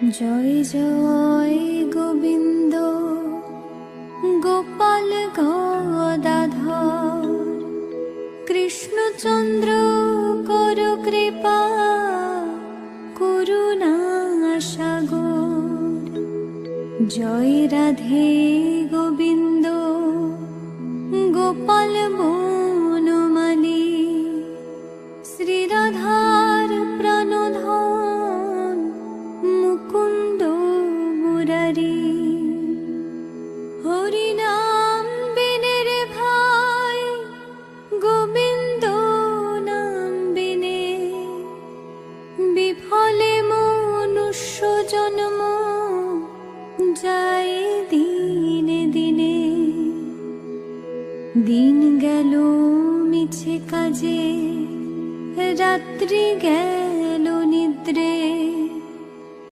জয় জয় গোবিন্দ গোপাল গদাধর কৃষ্ণচন্দ্র কর কৃপা করুণা সাগর। জয় রাধে গোবিন্দ গোপাল বনমালী শ্রীরাধার প্রাণধন মুকুন্দ মুরারি। হরিনাম বিনে রে ভাই গোবিন্দ নাম বিনে বিফলে মনুষ্য জন্ম যায় দিনে দিনে। দিন গেল মিছে কাজে রাত্রি গেল নিদ্রে